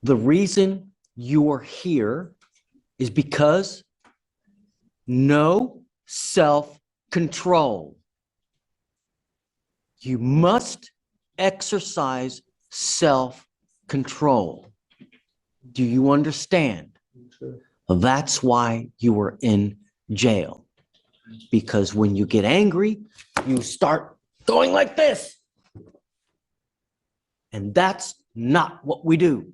The reason you are here is because no self-control. You must exercise self-control. Do you understand? Sure. That's why you were in jail. Because when you get angry, you start going like this. And that's not what we do.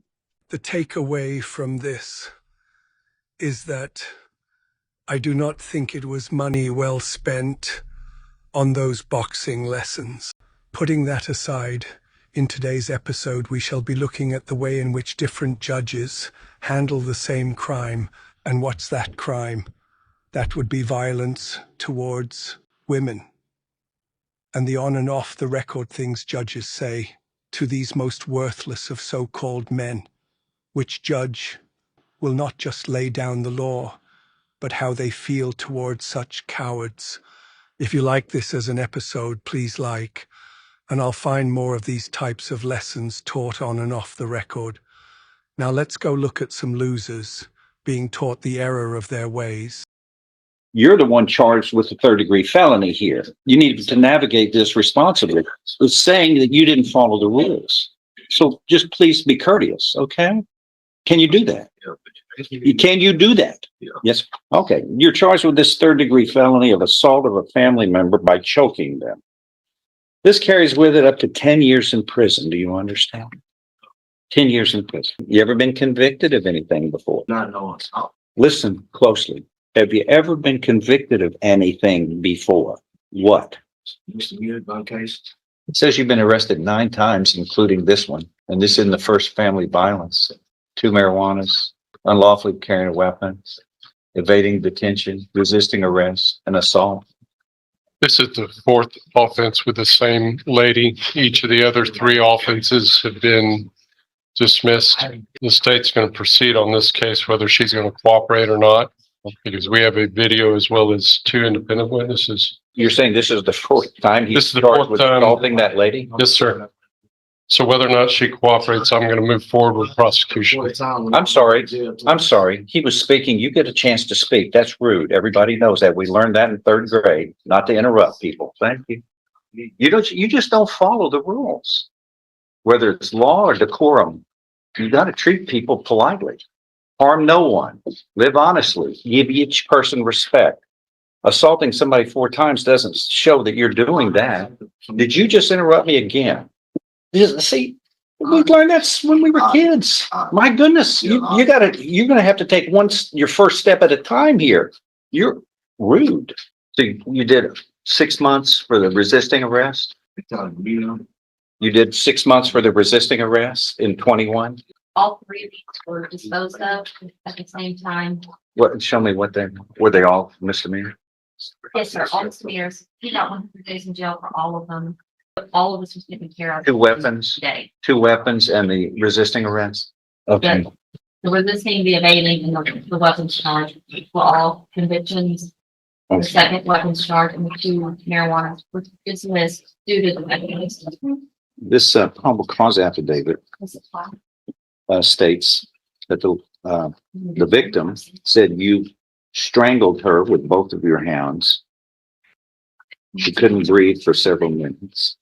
The takeaway from this is that I do not think it was money well spent on those boxing lessons. Putting that aside, in today's episode, we shall be looking at the way in which different judges handle the same crime. And what's that crime? That would be violence towards women. And the on and off the record things judges say to these most worthless of so-called men. Which judge will not just lay down the law, but how they feel towards such cowards. If you like this as an episode, please like, and I'll find more of these types of lessons taught on and off the record. Now let's go look at some losers being taught the error of their ways. You're the one charged with a third-degree felony here. You need to navigate this responsibly. It's saying that you didn't follow the rules. So just please be courteous, okay? Can you do that? Can you do that? Yeah. Yes. Okay. You're charged with this third-degree felony of assault of a family member by choking them. This carries with it up to 10 years in prison. Do you understand? 10 years in prison. You ever been convicted of anything before? Not knowing. Listen closely. Have you ever been convicted of anything before? What? Misdemeanor gun case. It says you've been arrested 9 times, including this one. And this is in the first family violence. 2 marijuanas, unlawfully carrying a weapon, evading detention, resisting arrest, and assault. This is the 4th offense with the same lady. Each of the other 3 offenses have been dismissed. The state's going to proceed on this case, whether she's going to cooperate or not, because we have a video as well as 2 independent witnesses. You're saying this is the 4th time This he's is the charged 4th with time. assaulting that lady? Yes, sir. So whether or not she cooperates, I'm going to move forward with prosecution. I'm sorry. I'm sorry. He was speaking. You get a chance to speak. That's rude. Everybody knows that. We learned that in 3rd grade, not to interrupt people. Thank you. You just don't follow the rules, whether it's law or decorum. You got to treat people politely, harm no one, live honestly, give each person respect. Assaulting somebody 4 times doesn't show that you're doing that. Did you just interrupt me again? See, we learned that when we were kids. My goodness, you're going to have to take your first step at a time here. You're rude. So you did 6 months for the resisting arrest? You did 6 months for the resisting arrest in 21? All 3 of these were disposed of at the same time. What? Show me what were they all misdemeanor? Yes, sir, all misdemeanors. He got 100 days in jail for all of them. But all of this was taken care of. 2 weapons, Today. 2 weapons and the resisting arrest? Okay. But the resisting, the evading, and the weapons charge were all convictions. The Okay. second weapons charge and the 2 marijuana were dismissed due to the evidence. This probable cause affidavit states that the victim said you strangled her with both of your hands. She couldn't breathe for several minutes.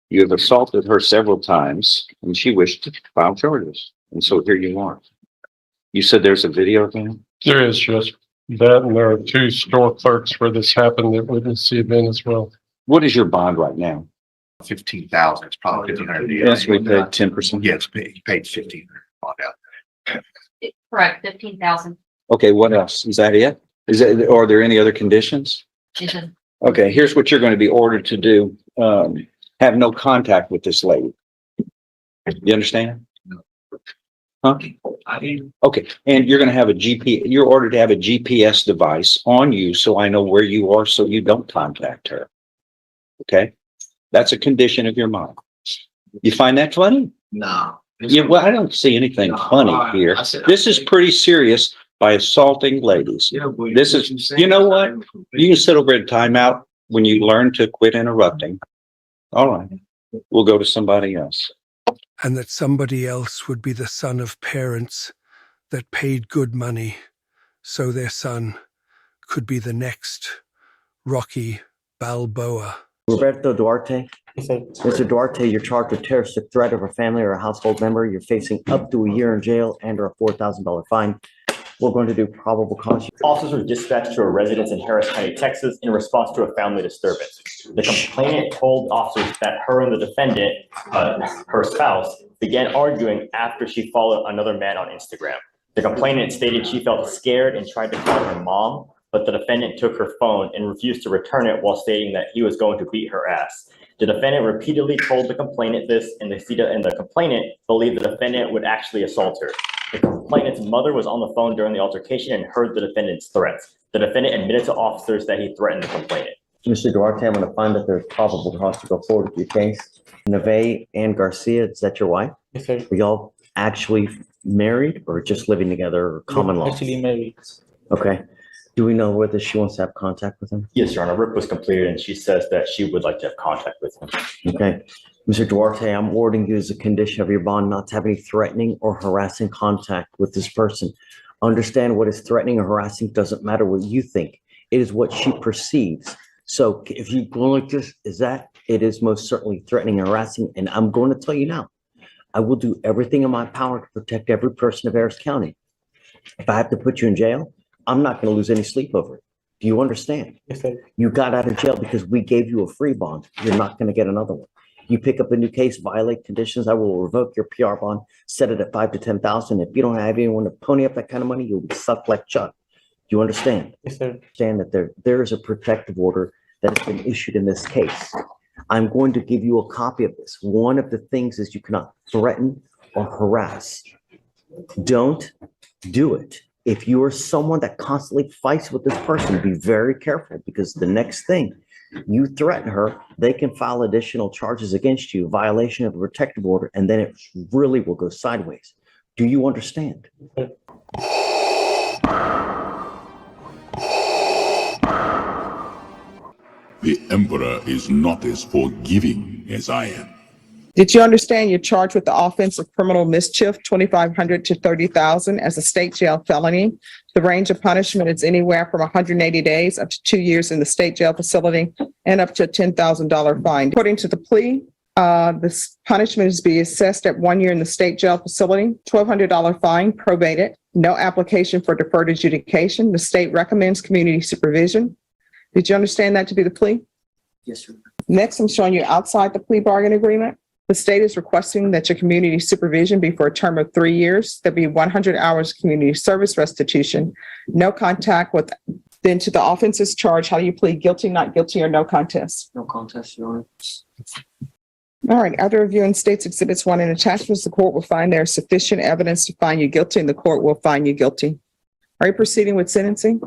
You have assaulted her several times, and she wished to file charges. And so here you are. You said there's a video of him? There is just that, and there are 2 store clerks where this happened that witnessed the event as well. What is your bond right now? 15,000. It's probably 1,500. Yes, we paid 10%. Yes, he paid 1,500 bond out. Correct, 15,000. Okay, what else? Is that it? Are there any other conditions? Okay, here's what you're going to be ordered to do. Have no contact with this lady. You understand? Huh? Okay, and you're going to have you're ordered to have a GPS device on you so I know where you are so you don't contact her. Okay? That's a condition of your mind. You find that funny? No. Yeah, well, I don't see anything funny here. This is pretty serious by assaulting ladies. This is, you know what? You can sit over at timeout when you learn to quit interrupting. All right. We'll go to somebody else. and that somebody else would be the son of parents that paid good money so their son could be the next Rocky Balboa. Roberto Duarte. Mr. Duarte, you're charged with terroristic threat of a family or a household member. You're facing up to a year in jail and or a $4,000 fine. We're going to do probable cause. Officers were dispatched to a residence in Harris County, Texas, in response to a family disturbance. The complainant told officers that her and the defendant, her spouse, began arguing after she followed another man on Instagram. The complainant stated she felt scared and tried to call her mom, but the defendant took her phone and refused to return it while stating that he was going to beat her ass. The defendant repeatedly told the complainant this, and the complainant believed the defendant would actually assault her. The complainant's mother was on the phone during the altercation and heard the defendant's threats. The defendant admitted to officers that he threatened the complainant. Mr. Duarte, I'm going to find that there's probable cause to go forward with your case. Neve and Garcia, is that your wife? Yes, sir. Are y'all actually married or just living together or common law? Actually married. Okay. Do we know whether she wants to have contact with him? Yes, Your Honor. RIP was completed and she says that she would like to have contact with him. Okay. Mr. Duarte, I'm ordering you as a condition of your bond not to have any threatening or harassing contact with this person. Understand what is threatening or harassing doesn't matter what you think. It is what she perceives. So if you go like this, it is most certainly threatening and harassing. And I'm going to tell you now, I will do everything in my power to protect every person of Harris County. If I have to put you in jail, I'm not going to lose any sleep over it. Do you understand? Yes, sir. You got out of jail because we gave you a free bond. You're not going to get another one. You pick up a new case, violate conditions, I will revoke your PR bond, set it at 5 to 10,000. If you don't have anyone to pony up that kind of money, you'll be sucked like Chuck. Do you understand? Yes, sir. Understand that there is a protective order that has been issued in this case. I'm going to give you a copy of this. One of the things is you cannot threaten or harass. Don't do it. If you are someone that constantly fights with this person, be very careful, because the next thing you threaten her, they can file additional charges against you, violation of a protective order, and then it really will go sideways. Do you understand? The Emperor is not as forgiving as I am. Did you understand you're charged with the offense of criminal mischief, 2,500 to 30,000 as a state jail felony? The range of punishment is anywhere from 180 days up to 2 years in the state jail facility and up to a $10,000 fine. According to the plea, this punishment is to be assessed at 1 year in the state jail facility, $1,200 fine, probated, no application for deferred adjudication. The state recommends community supervision. Did you understand that to be the plea? Yes, sir. Next, I'm showing you outside the plea bargain agreement. The state is requesting that your community supervision be for a term of 3 years. There'll be 100 hours community service restitution, no contact with. Then to the offenses charged, how do you plead? Guilty, not guilty, or no contest? No contest, Your Honor. All right. After reviewing states exhibits 1 and attachments, the court will find there is sufficient evidence to find you guilty, and the court will find you guilty. Are you proceeding with sentencing?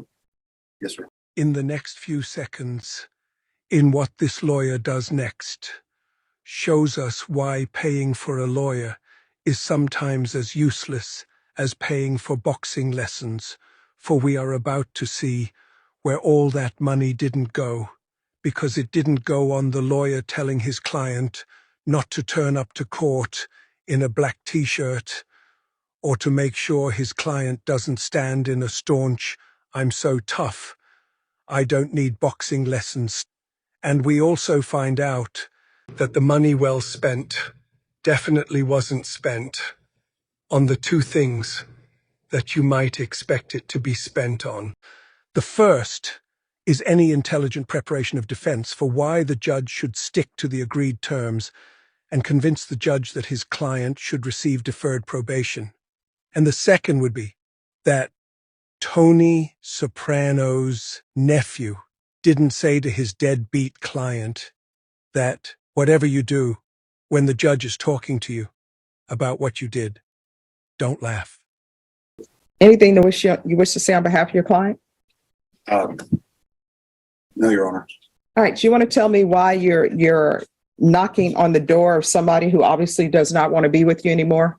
Yes, sir. In the next few seconds, in what this lawyer does next, shows us why paying for a lawyer is sometimes as useless as paying for boxing lessons, for we are about to see where all that money didn't go, because it didn't go on the lawyer telling his client not to turn up to court in a black t-shirt, or to make sure his client doesn't stand in a staunch, "I'm so tough, I don't need boxing lessons." And we also find out that the money well spent definitely wasn't spent on the two things that you might expect it to be spent on. The first is any intelligent preparation of defense for why the judge should stick to the agreed terms and convince the judge that his client should receive deferred probation. And the second would be that Tony Soprano's nephew didn't say to his deadbeat client that whatever you do, when the judge is talking to you about what you did, don't laugh. Anything that you wish to say on behalf of your client? No, Your Honor. All right. Do you want to tell me why you're knocking on the door of somebody who obviously does not want to be with you anymore?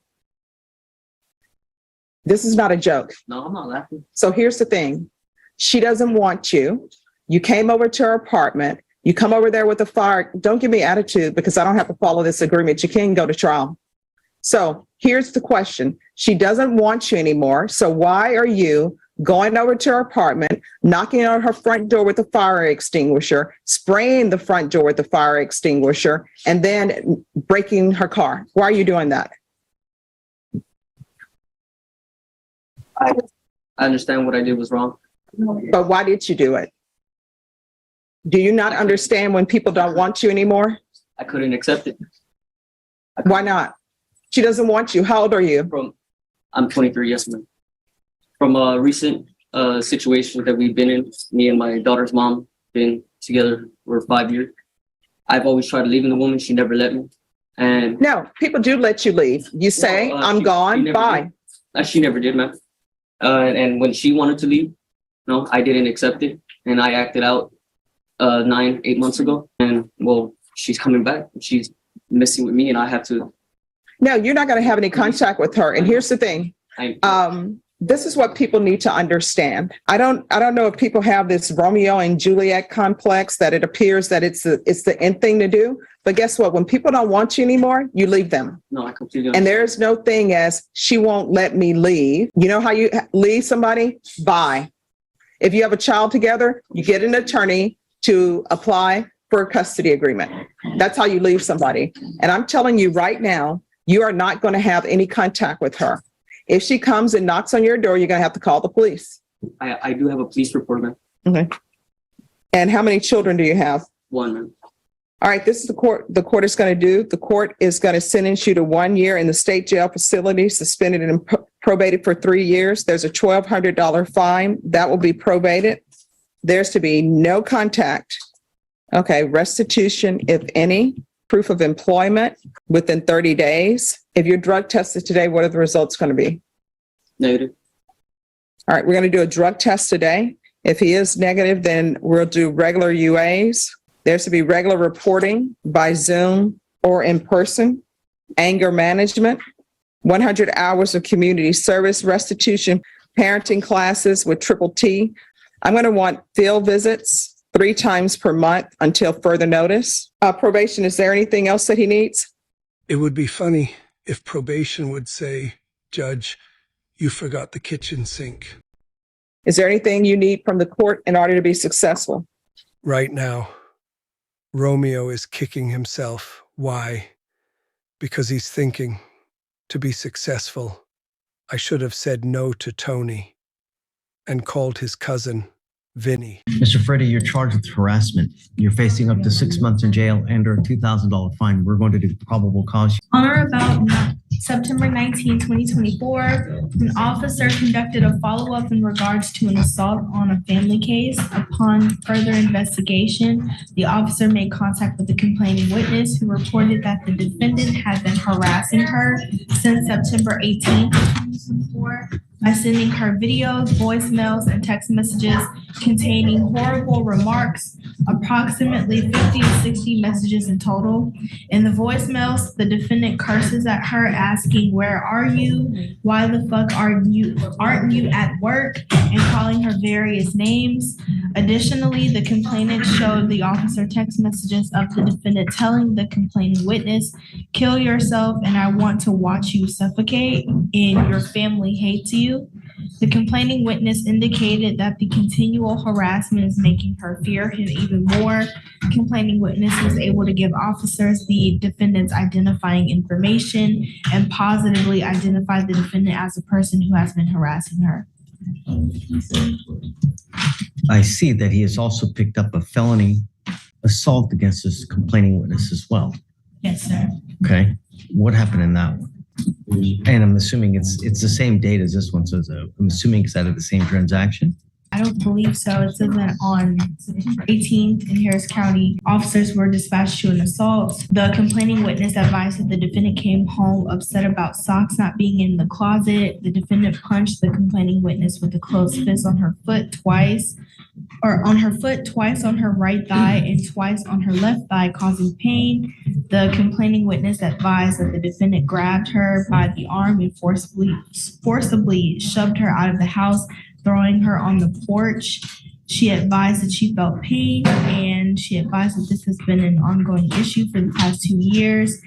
This is not a joke. No, I'm not laughing. So here's the thing. She doesn't want you. You came over to her apartment. You come over there with a fire. Don't give me attitude because I don't have to follow this agreement. You can go to trial. So here's the question. She doesn't want you anymore. So why are you going over to her apartment, knocking on her front door with a fire extinguisher, spraying the front door with the fire extinguisher, and then breaking her car? Why are you doing that? I understand what I did was wrong. But why did you do it? Do you not understand when people don't want you anymore? I couldn't accept it. Why not? She doesn't want you. How old are you? I'm 23, yes, ma'am. From a recent situation that we've been in, me and my daughter's mom been together for 5 years. I've always tried to leave the woman. She never let me. And no, people do let you leave. You say, I'm gone, bye. She never did, ma'am. And when she wanted to leave, no, I didn't accept it. And I acted out 8 months ago. And well, she's coming back. She's messing with me and I have to. No, you're not going to have any contact with her. And here's the thing. This is what people need to understand. I don't know if people have this Romeo and Juliet complex that it appears that it's the end thing to do. But guess what? When people don't want you anymore, you leave them. No, I completely understand. And there's no thing as she won't let me leave. You know how you leave somebody? Bye. If you have a child together, you get an attorney to apply for a custody agreement. That's how you leave somebody. And I'm telling you right now, you are not going to have any contact with her. If she comes and knocks on your door, you're going to have to call the police. I do have a police report, ma'am. Okay. And how many children do you have? One, ma'am. All right, this is the court is going to do. The court is going to sentence you to 1 year in the state jail facility, suspended and probated for 3 years. There's a $1,200 fine that will be probated. There's to be no contact. Okay, restitution, if any, proof of employment within 30 days. If you're drug tested today, what are the results going to be? Negative. All right, we're going to do a drug test today. If he is negative, then we'll do regular UAs. There's to be regular reporting by Zoom or in person, anger management, 100 hours of community service, restitution, parenting classes with Triple T. I'm going to want field visits 3 times per month until further notice. Probation, is there anything else that he needs? It would be funny if probation would say, Judge, you forgot the kitchen sink. Is there anything you need from the court in order to be successful? Right now, Romeo is kicking himself. Why? Because he's thinking, to be successful, I should have said no to Tony and called his cousin Vinny. Mr. Freddie, you're charged with harassment. You're facing up to 6 months in jail and or a $2,000 fine. We're going to do probable cause. On or about September 19, 2024, an officer conducted a follow-up in regards to an assault on a family case. Upon further investigation, the officer made contact with the complaining witness who reported that the defendant had been harassing her since September 18, 2024 by sending her videos, voicemails, and text messages containing horrible remarks, approximately 50 to 60 messages in total. In the voicemails, the defendant curses at her, asking, "Where are you? Why the fuck aren't you at work?" and calling her various names. Additionally, the complainant showed the officer text messages of the defendant telling the complaining witness, "Kill yourself and I want to watch you suffocate, and your family hates you." The complaining witness indicated that the continual harassment is making her fear him even more. The complaining witness was able to give officers the defendant's identifying information and positively identify the defendant as a person who has been harassing her. I see that he has also picked up a felony assault against this complaining witness as well. Yes, sir. Okay. What happened in that one? And I'm assuming it's the same date as this one. So I'm assuming it's out of the same transaction. I don't believe so. It says that on September 18th in Harris County, officers were dispatched to an assault. The complaining witness advised that the defendant came home upset about socks not being in the closet. The defendant punched the complaining witness with a closed fist on her foot twice on her right thigh and twice on her left thigh, causing pain. The complaining witness advised that the defendant grabbed her by the arm and forcibly shoved her out of the house, throwing her on the porch. She advised that she felt pain and and she advised that this has been an ongoing issue for the past 2 years.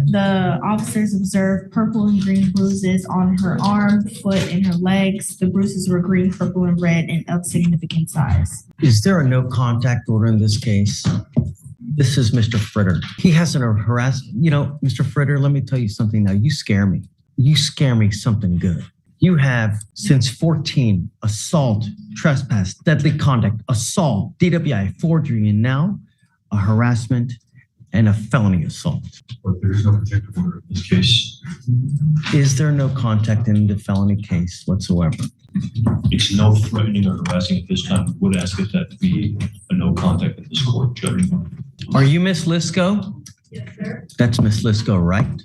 The officers observed purple and green bruises on her arm, foot, and her legs. The bruises were green, purple, and red and of significant size. Is there a no contact order in this case? This is Mr. Fritter. He hasn't harassed, Mr. Fritter, let me tell you something now. You scare me. You scare me something good. You have, since 14, assault, trespass, deadly conduct, assault, DWI, forgery, and now a harassment and a felony assault. But there's no protective order in this case. Is there no contact in the felony case whatsoever? It's no threatening or harassing at this time. We would ask it that to be a no contact in this court, Judge. Are you Miss Lisco? Yes, sir. That's Miss Lisco, right?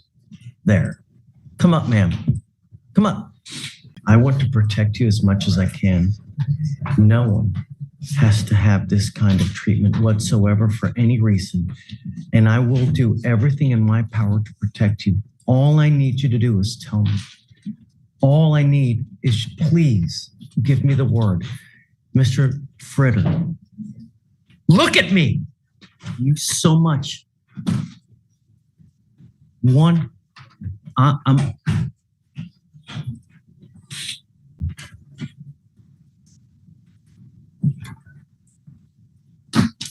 There. Come up, ma'am. Come up. I want to protect you as much as I can. No one has to have this kind of treatment whatsoever for any reason. And I will do everything in my power to protect you. All I need you to do is tell me. All I need is please give me the word. Mr. Fritter, look at me. You so much. One, I'm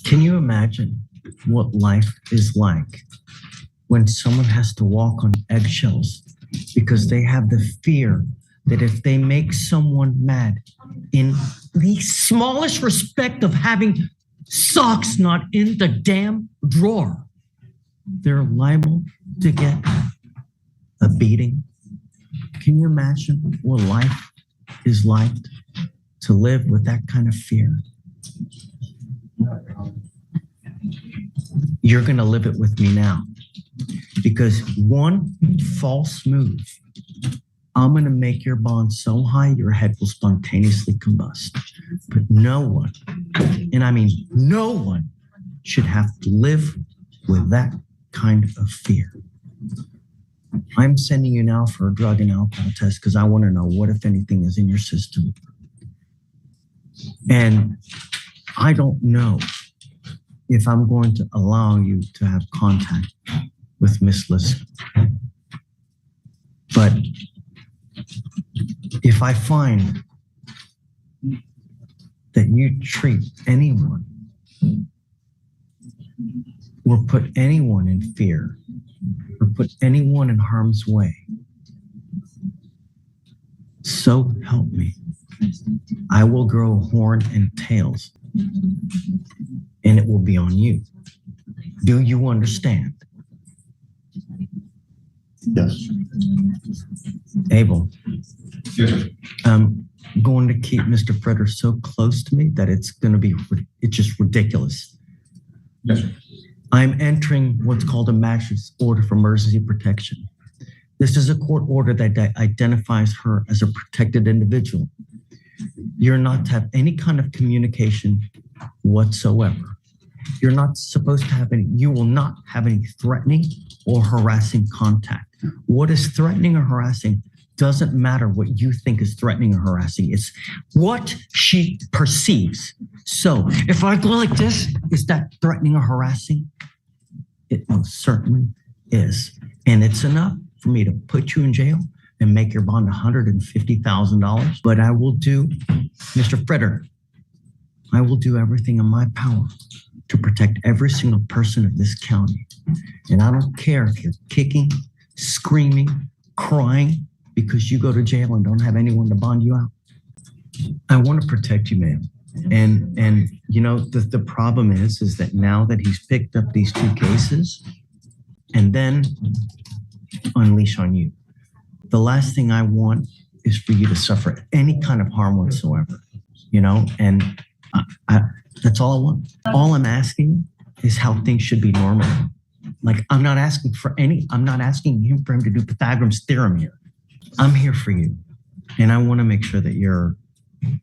Can you imagine what life is like when someone has to walk on eggshells because they have the fear that if they make someone mad in the smallest respect of having socks not in the damn drawer, they're liable to get a beating? Can you imagine what life is like to live with that kind of fear? You're going to live it with me now, because one false move, I'm going to make your bond so high your head will spontaneously combust. But no one, and I mean no one, should have to live with that kind of fear. I'm sending you now for a drug and alcohol test because I want to know what, if anything, is in your system. And I don't know if I'm going to allow you to have contact with Miss Lisk. But if I find that you treat anyone or put anyone in fear or put anyone in harm's way, so help me, I will grow horn and tails, and it will be on you. Do you understand? Yes. Abel, Yes. I'm going to keep Mr. Fritter so close to me that it's just ridiculous. Yes, sir. I'm entering what's called a magistrate's order for emergency protection. This is a court order that identifies her as a protected individual. You're not to have any kind of communication whatsoever. You're not supposed to have you will not have any threatening or harassing contact. What is threatening or harassing doesn't matter what you think is threatening or harassing. It's what she perceives. So if I go like this, is that threatening or harassing? It most certainly is. And it's enough for me to put you in jail and make your bond $150,000. But I will do, Mr. Fritter, I will do everything in my power to protect every single person of this county. And I don't care if you're kicking, screaming, crying because you go to jail and don't have anyone to bond you out. I want to protect you, ma'am. And you know, the problem is that now that he's picked up these two cases and then unleash on you, the last thing I want is for you to suffer any kind of harm whatsoever, you know, and that's all I want. All I'm asking is how things should be normal. Like, I'm not asking you for him to do Pythagoras theorem here. I'm here for you. And I want to make sure that you're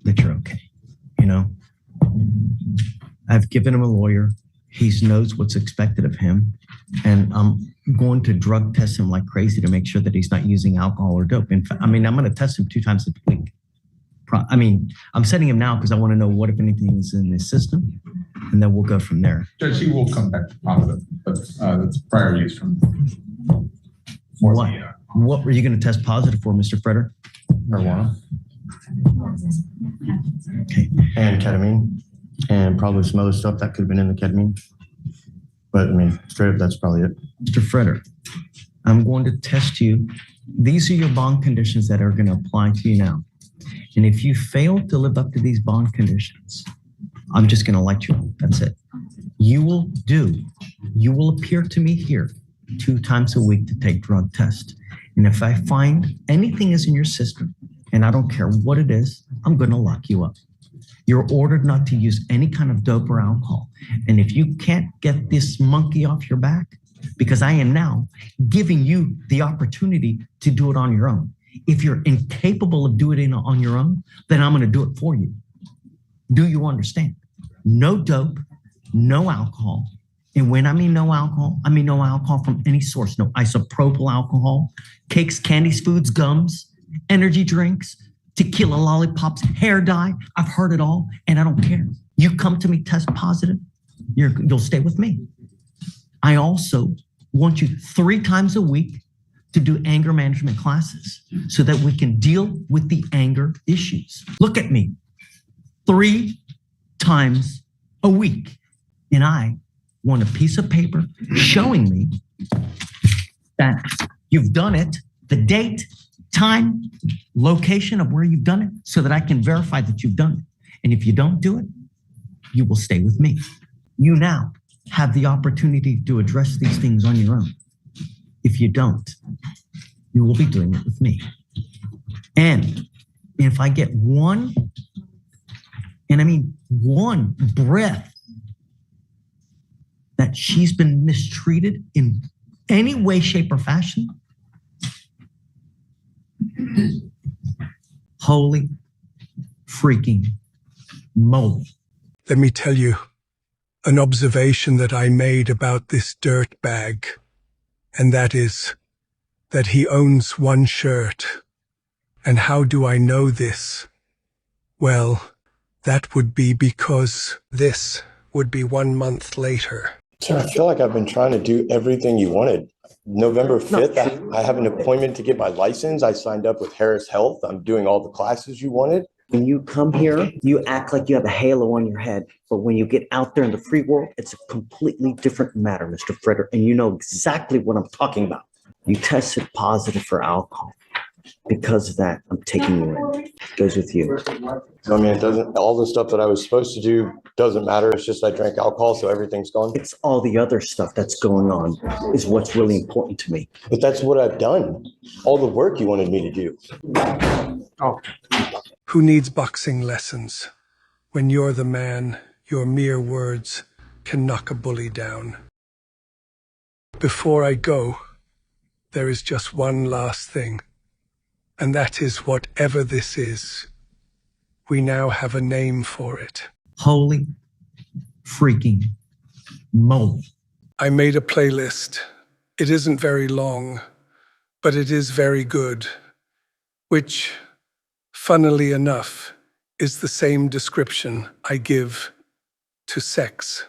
okay. You know, I've given him a lawyer. He knows what's expected of him. And I'm going to drug test him like crazy to make sure that he's not using alcohol or dope. In fact, I'm going to test him 2 times a week. I'm setting him now because I want to know what, if anything, is in his system. and then we'll go from there. Judge, he will come back to positive, but that's prior use from. What were you going to test positive for, Mr. Freder? Marijuana. Okay. And ketamine, and probably some other stuff that could have been in the ketamine. But I mean, straight up, that's probably it. Mr. Freder, I'm going to test you. These are your bond conditions that are going to apply to you now. And if you fail to live up to these bond conditions, I'm just going to let you know. That's it. You will appear to me here 2 times a week to take drug tests. And if I find anything is in your system, and I don't care what it is, I'm going to lock you up. You're ordered not to use any kind of dope or alcohol. And if you can't get this monkey off your back, because I am now giving you the opportunity to do it on your own. If you're incapable of doing it on your own, then I'm going to do it for you. Do you understand? No dope, no alcohol. And when I mean no alcohol from any source. No isopropyl alcohol, cakes, candies, foods, gums, energy drinks, tequila lollipops, hair dye. I've heard it all, and I don't care. You come to me test positive, you'll stay with me. I also want you 3 times a week to do anger management classes so that we can deal with the anger issues. Look at me, 3 times a week. And I want a piece of paper showing me that you've done it, the date, time, location of where you've done it, so that I can verify that you've done it. And if you don't do it, you will stay with me. You now have the opportunity to address these things on your own. If you don't, you will be doing it with me. And if I get one breath that she's been mistreated in any way, shape, or fashion, holy freaking moly. Let me tell you an observation that I made about this dirt bag, and that is that he owns 1 shirt. And how do I know this? Well, that would be because this would be 1 month later. Sir, I feel like I've been trying to do everything you wanted. November 5th, I have an appointment to get my license. I signed up with Harris Health. I'm doing all the classes you wanted. When you come here, you act like you have a halo on your head. But when you get out there in the free world, it's a completely different matter, Mr. Freder. And you know exactly what I'm talking about. You tested positive for alcohol. Because of that, I'm taking you in. It goes with you. So, I mean, it doesn't, all the stuff that I was supposed to do doesn't matter. It's just I drank alcohol, so everything's gone. It's all the other stuff that's going on is what's really important to me. But that's what I've done. All the work you wanted me to do. Oh. Who needs boxing lessons? When you're the man, your mere words can knock a bully down. Before I go, there is just one last thing. And that is whatever this is, we now have a name for it. Holy freaking moly. I made a playlist. It isn't very long, but it is very good, which, funnily enough, is the same description I give to sex.